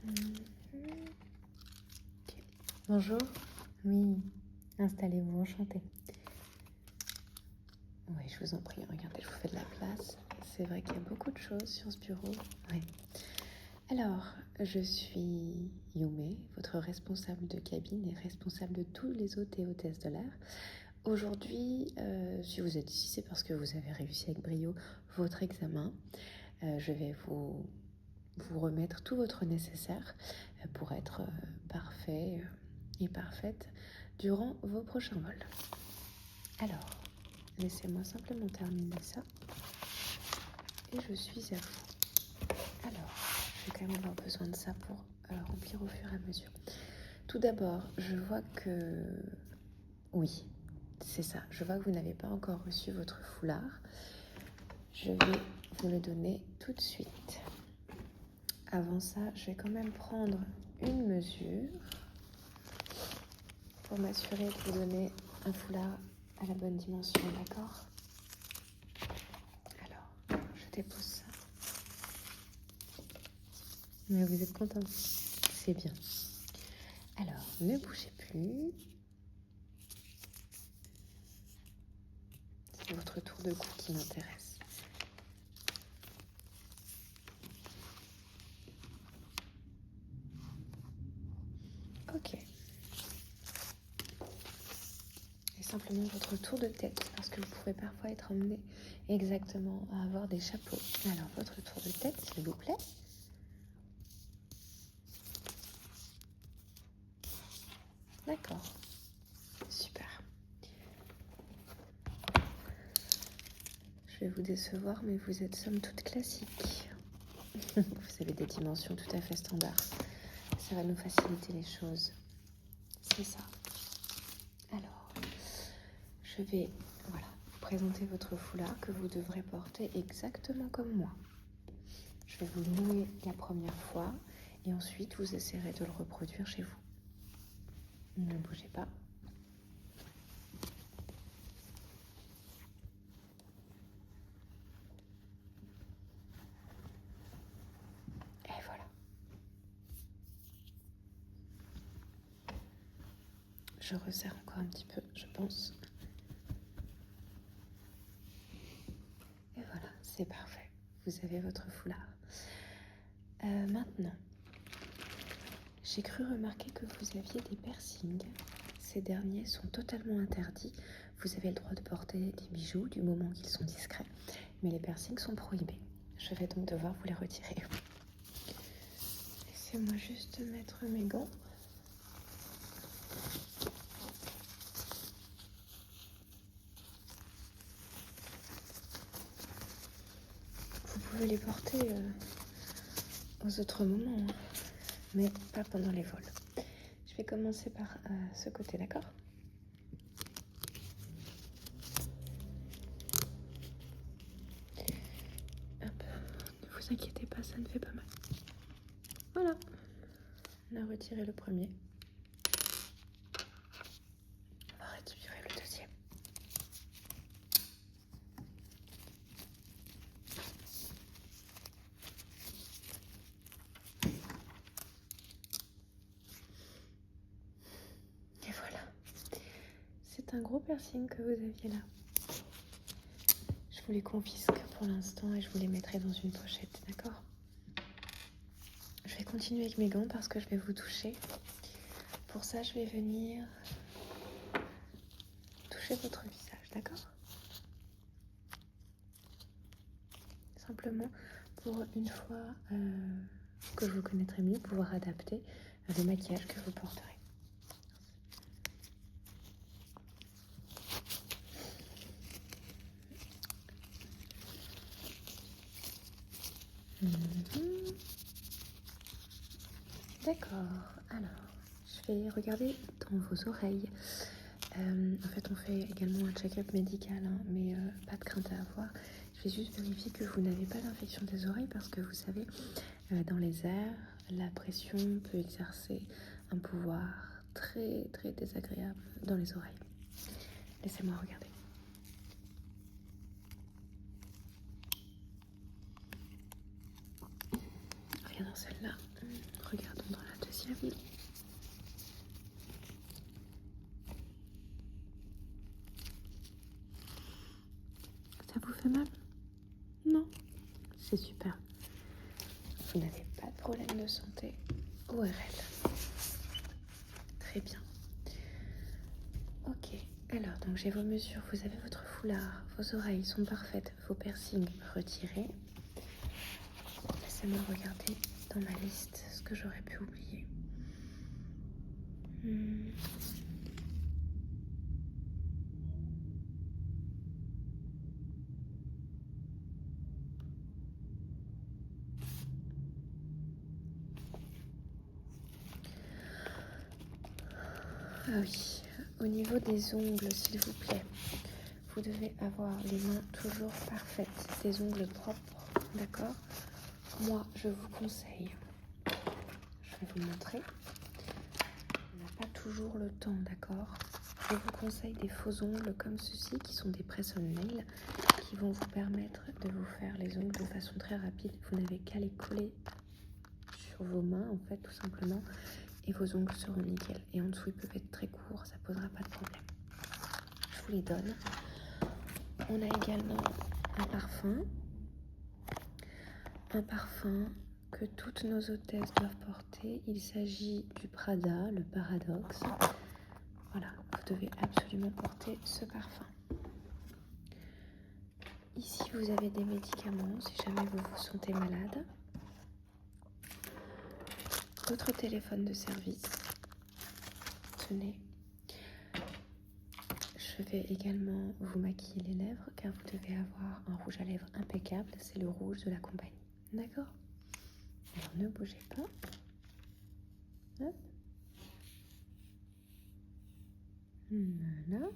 Okay. Bonjour. Oui, installez-vous, enchantée. Oui, je vous en prie, regardez, je vous fais de la place. C'est vrai qu'il y a beaucoup de choses sur ce bureau. Oui. Alors, je suis Yume, votre responsable de cabine et responsable de tous les hôtes et hôtesses de l'air. Aujourd'hui, si vous êtes ici, c'est parce que vous avez réussi avec brio votre examen. Je vais vous remettre tout votre nécessaire pour être parfait et parfaite durant vos prochains vols. Alors, laissez-moi simplement terminer ça et je suis à vous. Alors, je vais quand même avoir besoin de ça pour remplir au fur et à mesure. Tout d'abord, je vois que... Oui, c'est ça. Je vois que vous n'avez pas encore reçu votre foulard. Je vais vous le donner tout de suite. Avant ça, je vais quand même prendre une mesure pour m'assurer de vous donner un foulard à la bonne dimension, d'accord? Alors, je dépose ça. Mais vous êtes content? C'est bien. Alors, ne bougez plus. C'est votre tour de cou qui m'intéresse. Ok. Et simplement votre tour de tête, parce que vous pouvez parfois être emmené exactement à avoir des chapeaux. Alors, votre tour de tête, s'il vous plaît. D'accord. Super. Je vais vous décevoir, mais vous êtes somme toute classique. Vous avez des dimensions tout à fait standards. Ça va nous faciliter les choses. C'est ça. Alors, je vais vous présenter votre foulard que vous devrez porter exactement comme moi. Je vais vous le nouer la première fois et ensuite vous essaierez de le reproduire chez vous. Ne bougez pas. Et voilà. Je resserre encore un petit peu, je pense. Et voilà, c'est parfait. Vous avez votre foulard. Maintenant, j'ai cru remarquer que vous aviez des piercings. Ces derniers sont totalement interdits. Vous avez le droit de porter des bijoux du moment qu'ils sont discrets, mais les piercings sont prohibés. Je vais donc devoir vous les retirer. Laissez-moi juste mettre mes gants. Vous pouvez les porter aux autres moments, mais pas pendant les vols. Je vais commencer par ce côté, d'accord ? Hop. Ne vous inquiétez pas, ça ne fait pas mal. Voilà. On a retiré le premier. On va retirer le deuxième. Et voilà. C'est un gros piercing que vous aviez là. Je vous les confisque pour l'instant et je vous les mettrai dans une pochette, d'accord ? Je vais continuer avec mes gants parce que je vais vous toucher. Pour ça, je vais venir toucher votre visage, d'accord ? Simplement pour une fois que je vous connaîtrai mieux, pouvoir adapter le maquillage que vous porterez. D'accord, alors je vais regarder dans vos oreilles. En fait, on fait également un check-up médical, hein, mais pas de crainte à avoir. Je vais juste vérifier que vous n'avez pas d'infection des oreilles parce que vous savez, dans les airs, la pression peut exercer un pouvoir très très désagréable dans les oreilles. Laissez-moi regarder. Rien pour celle-là. Regardons dans la deuxième. Ça vous fait mal? Non? C'est super. Vous n'avez pas de problème de santé ORL. Très bien. Ok. Alors, donc j'ai vos mesures. Vous avez votre foulard. Vos oreilles sont parfaites. Vos piercings retirés. Laissez-moi regarder dans ma liste ce que j'aurais pu oublier. Ah oui, au niveau des ongles, s'il vous plaît, vous devez avoir les mains toujours parfaites, des ongles propres, d'accord? Moi, je vous conseille, je vais vous montrer, on n'a pas toujours le temps, d'accord? Je vous conseille des faux ongles comme ceux-ci, qui sont des press-on nails, qui vont vous permettre de vous faire les ongles de façon très rapide. Vous n'avez qu'à les coller sur vos mains, en fait, tout simplement. Et vos ongles seront nickel. Et en dessous, ils peuvent être très courts, ça posera pas de problème. Je vous les donne. On a également un parfum. Un parfum que toutes nos hôtesses doivent porter. Il s'agit du Prada, le Paradoxe. Voilà, vous devez absolument porter ce parfum. Ici, vous avez des médicaments si jamais vous vous sentez malade. Votre téléphone de service. Tenez. Je vais également vous maquiller les lèvres car vous devez avoir un rouge à lèvres impeccable. C'est le rouge de la compagnie. D'accord? Alors ne bougez pas. Hop. Voilà.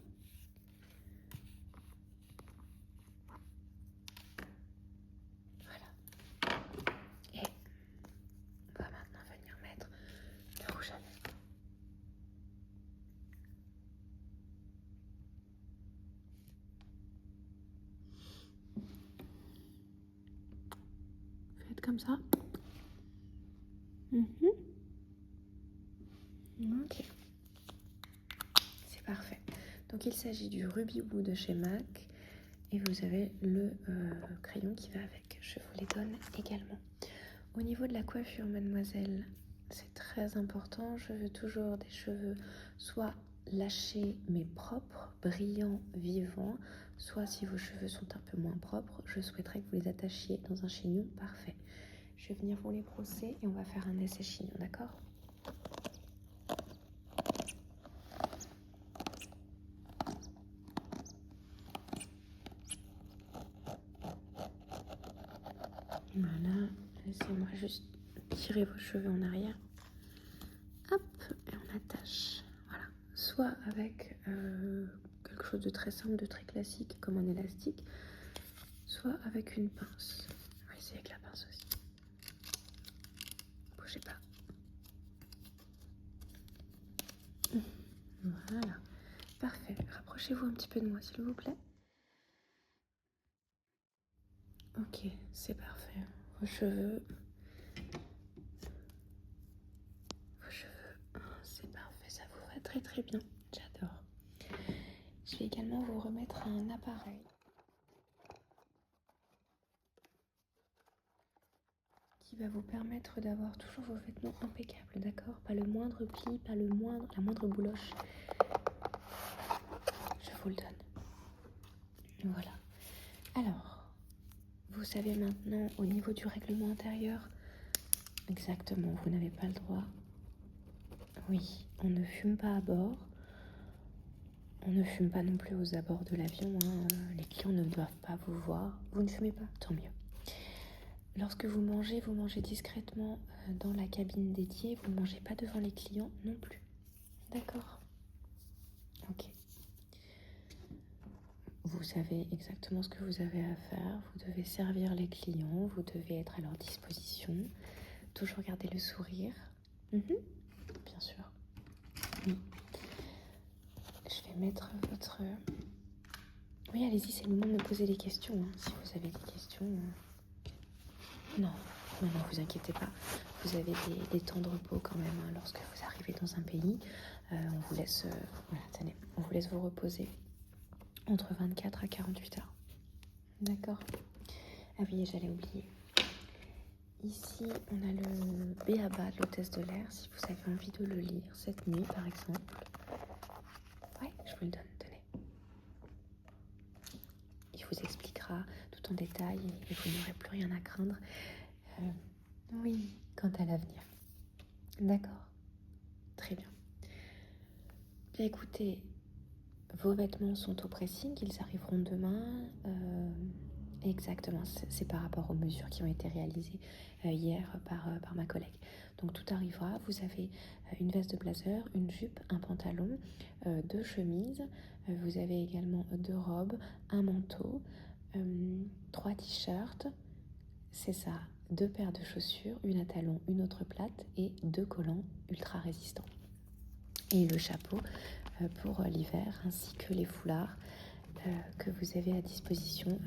Voilà. Et on va maintenant venir mettre le rouge à lèvres. Faites comme ça. Ok. C'est parfait. Donc il s'agit du Ruby Blue de chez MAC. Et vous avez le crayon qui va avec. Je vous les donne également. Au niveau de la coiffure, mademoiselle, c'est très important. Je veux toujours des cheveux soit lâchés mais propres, brillants, vivants. Soit si vos cheveux sont un peu moins propres, je souhaiterais que vous les attachiez dans un chignon parfait. Je vais venir vous les brosser et on va faire un essai chignon, d'accord ? Voilà, laissez-moi juste tirer vos cheveux en arrière. Hop, et on attache. Voilà, soit avec quelque chose de très simple, de très classique, comme un élastique, soit avec une pince. On va essayer avec la pince aussi. Bougez pas. Voilà, parfait. Rapprochez-vous un petit peu de moi, s'il vous plaît. Ok, c'est parfait. Vos cheveux, c'est parfait, ça vous va très très bien. J'adore. Je vais également vous remettre un appareil qui va vous permettre d'avoir toujours vos vêtements impeccables, d'accord? Pas le moindre pli, pas la moindre bouloche. Je vous le donne. Voilà. Alors, vous savez maintenant au niveau du règlement intérieur, exactement, vous n'avez pas le droit. Oui, on ne fume pas à bord. On ne fume pas non plus aux abords de l'avion. Les clients ne doivent pas vous voir. Vous ne fumez pas, tant mieux. Lorsque vous mangez discrètement dans la cabine dédiée. Vous ne mangez pas devant les clients non plus. D'accord? Ok. Vous savez exactement ce que vous avez à faire. Vous devez servir les clients. Vous devez être à leur disposition. Toujours garder le sourire. Bien sûr. Oui. Je vais mettre votre... Oui, allez-y, c'est le moment de me poser des questions. Si vous avez des questions... Non, Mais non, vous inquiétez pas, vous avez des temps de repos quand même hein, lorsque vous arrivez dans un pays. On vous laisse, voilà, tenez, on vous laisse vous reposer entre 24 à 48 heures. D'accord. Ah oui, j'allais oublier. Ici, on a le B.A.B.A. de l'hôtesse de l'air, si vous avez envie de le lire cette nuit, par exemple. Ouais, je vous le donne, tenez. Il vous expliquera tout en détail et vous n'aurez plus rien à craindre. Oui, quant à l'avenir. D'accord. Très bien. Bien écoutez, vos vêtements sont au pressing, ils arriveront demain. Exactement, c'est par rapport aux mesures qui ont été réalisées hier par ma collègue. Donc tout arrivera, vous avez une veste de blazer, une jupe, un pantalon, 2 chemises, vous avez également 2 robes, un manteau, 3 t-shirts, c'est ça, 2 paires de chaussures, une à talons, une autre plate et 2 collants ultra résistants. Et le chapeau pour l'hiver ainsi que les foulards que vous avez à disposition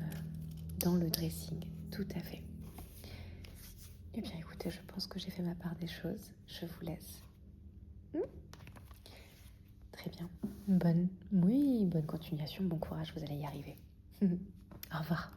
dans le dressing, tout à fait. Eh bien écoutez, je pense que j'ai fait ma part des choses, je vous laisse. Très bien, bonne continuation, bon courage, vous allez y arriver. Au revoir.